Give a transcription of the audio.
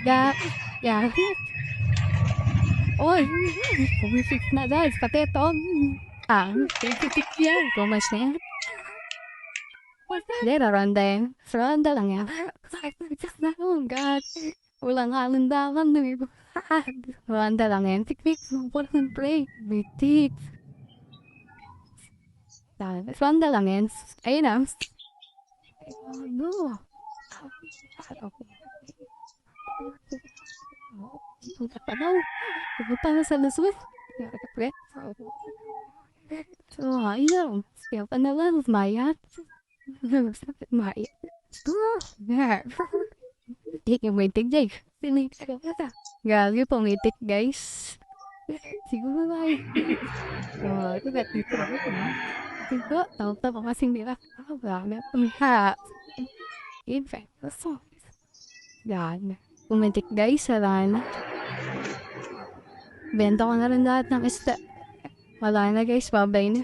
Yeah, yeah. Ôi, pumisik na guys, pati ito. Titik yan. Kumas na yan. Hindi, Ronda lang yan. Oh God. Walang halandakan na ito. Ronda lang yan. Tiktik, walang break. Bitik. Ronda lang yan. Ayun na. No. Panaw. Pupunta na sa Luzon. Pre. So, ayun. Kaya pa naman, Maya. Maya. Hindi yung mitik, Jake. Gagi, pumitik, guys. Siguro ba ito ba dito? Dito, tawag pa kasing nila. Wala, pumiha. In fact, so, yan. Pumitik, guys, wala na. Benta ko na rin lahat ng isda. Wala na, guys, babay na.